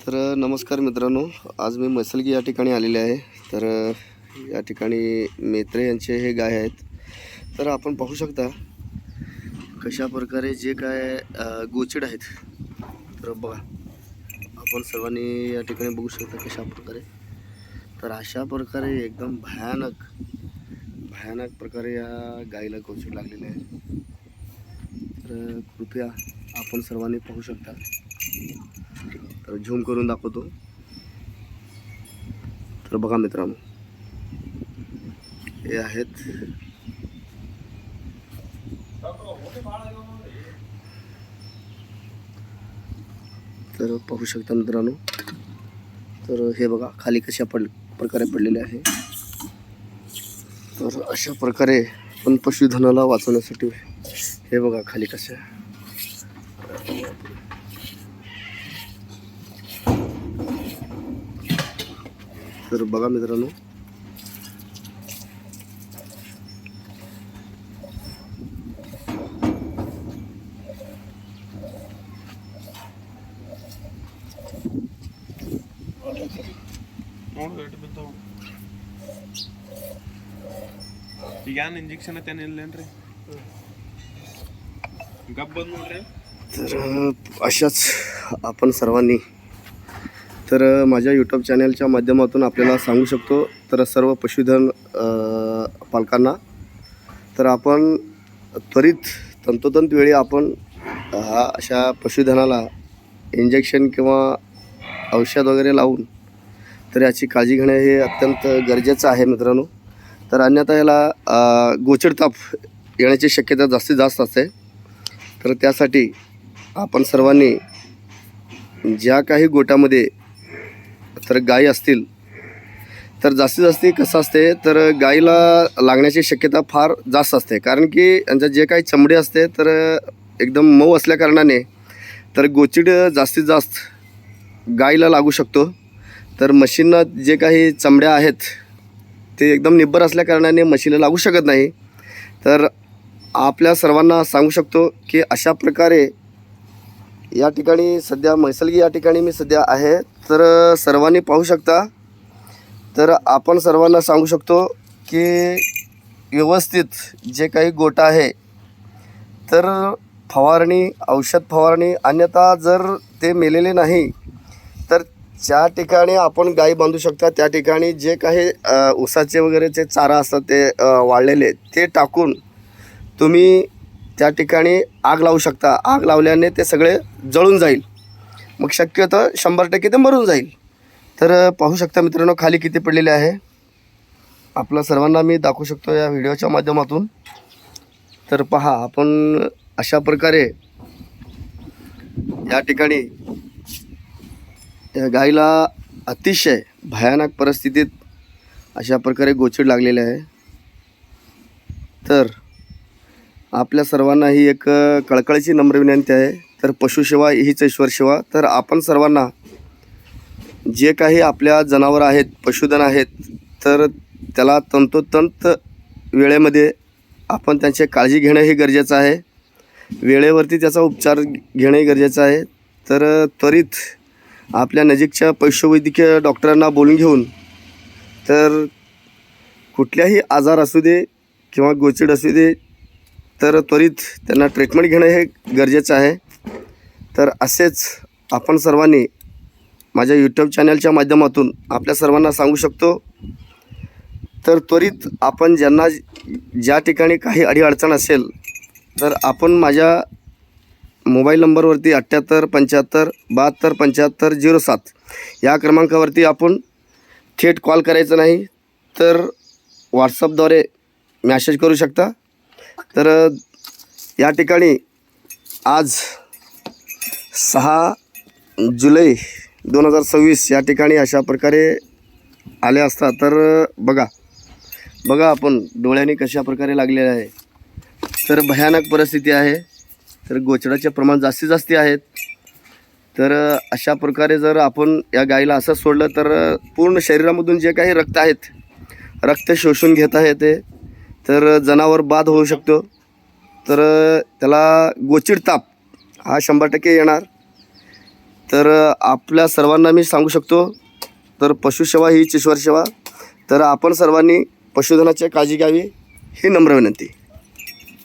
तर नमस्कार मित्रांनो, आज मी मसलगी या ठिकाणी आलेले आहे। तर या ठिकाणी मेत्रे यांचे हे गाय आहेत। तर आपण पाहू शकता कशा प्रकारे जे काय गोचिड आहेत। तर बघा, आपण सर्वांनी या ठिकाणी बघू शकता कशा प्रकारे। तर अशा प्रकारे एकदम भयानक प्रकारे या गायीला गोचिड लागलेले आहे। तर कृपया आपण सर्वांनी पाहू शकता। तर झूम करून दाखवतो। तर बघा मित्रांनो, हे आहेत तर पाहू शकता मित्रांनो। तर हे बघा खाली कशा प्रकारे पडलेले आहे। तर अशा प्रकारे पण पशुधनाला वाचवण्यासाठी हे बघा खाली कसे। तर बघा मित्रांनो, ಈಗೇನು ಇಂಜೆಕ್ಷನ್ ಏನಿಲ್ಲೇನ್ರಿ गप बंद ನೋಡ್ರಿ। तर अशाच आपण सर्वांनी तर माझ्या यूट्यूब चॅनलच्या माध्यमातून आपल्याला सांगू शकतो। तर सर्व पशुधन पालकांना तर आपण त्वरित तंतोतंत वेळी आपण अशा पशुधनाला इंजेक्शन किंवा औषध वगैरे लावून तर याची काळजी घेणे हे अत्यंत गरजेचं आहे मित्रांनो। तर अन्यथा याला गोचिड ताप येण्याची शक्यता जास्तीत जास्त असते। तर त्यासाठी आपण सर्वांनी ज्या काही गोट्यामध्ये तर गायी असतील तर जास्तीत जास्त कसं असते, तर गायीला लागण्याची शक्यता फार जास्त असते। कारण की यांच्या जे काही चमडी असते तर एकदम मऊ असल्याकारणाने तर गोचिड जास्तीत जास्त गायीला लागू शकतो। तर म्हशींना जे काही चमड्या आहेत ते एकदम निब्बर असल्याकारणाने म्हशीला लागू शकत नाही। तर आपल्या सर्वांना सांगू शकतो की अशा प्रकारे या ठिकाणी सध्या म्हैसलगी या ठिकाणी मी सध्या आहे। तर सर्वांनी पाहू शकता। तर आपण सर्वांना सांगू शकतो की व्यवस्थित जे काही गोठा आहे तर फवारणी, औषध फवारणी, अन्यथा जर ते मेलेले नाही तर ज्या ठिकाणी आपण गाई बांधू शकता त्या ठिकाणी जे काही ऊसाचे वगैरेचे चारा असतात ते वाळलेले ते टाकून तुम्ही त्या ठिकाणी आग लावू शकता। आग लावल्याने ते सगळे जळून जाईल, मग शक्यतो 100% ते मरून जाईल। तर पाहू शकता मित्रांनो खाली किती पडलेले आहे। आपल्या सर्वांना मी दाखवू शकतो या व्हिडिओच्या माध्यमातून। तर पहा, आपण अशा प्रकारे या ठिकाणी या गाईला अतिशय भयानक परिस्थितीत अशा प्रकारे गोचिड लागलेले आहे। तर आपल्या सर्वांना ही एक कळकळीची नम्र विनंती आहे। तर पशुसेवा हीच ईश्वर सेवा। तर आपण सर्वांना जे काही आपल्या जनावर आहेत, पशुधन आहेत, तर त्याला तंतोतंत वेळेमध्ये आपण त्यांची काळजी घेणं हे गरजेचं आहे। वेळेवरती त्याचा उपचार घेणंही गरजेचं आहे। तर त्वरित आपल्या नजीकच्या पशुवैद्यकीय डॉक्टरांना बोलून घेऊन तर कुठल्याही आजार असू दे किंवा गोचिड असू दे तर त्वरित त्यांना ट्रीटमेंट घेणं हे गरजेचं आहे। तर असेच आपण सर्वांनी माझ्या यूट्यूब चॅनलच्या माध्यमातून आपल्या सर्वांना सांगू शकतो। तर त्वरित आपण ज्यांना ज्या ठिकाणी काही अडीअडचण असेल तर आपण माझ्या मोबाईल नंबरवरती 78 75 72 75 07 या क्रमांकावरती आपण थेट कॉल करायचं नाही तर व्हॉट्सअपद्वारे मॅसेज करू शकता। तर या ठिकाणी आज 6 जुलै 2026 या ठिकाणी अशा प्रकारे आले असता। तर बघा आपण डोळ्यांनी कशा प्रकारे लागलेले आहे। तर भयानक परिस्थिती आहे। तर गोचडाचे प्रमाण जास्तीत जास्त आहेत। तर अशा प्रकारे जर आपण या गाईला असं सोडलं तर पूर्ण शरीरामधून जे काही रक्त आहेत, रक्त शोषून घेता येते, तर जनावर बाद होऊ शकतो। तर त्याला गोचिड ताप हा 100% येणार। तर आपल्या सर्वांना मी सांगू शकतो, तर पशुसेवा हीच ईश्वर सेवा. तर आपण सर्वांनी पशुधनाची काळजी घ्यावी ही नम्र विनंती.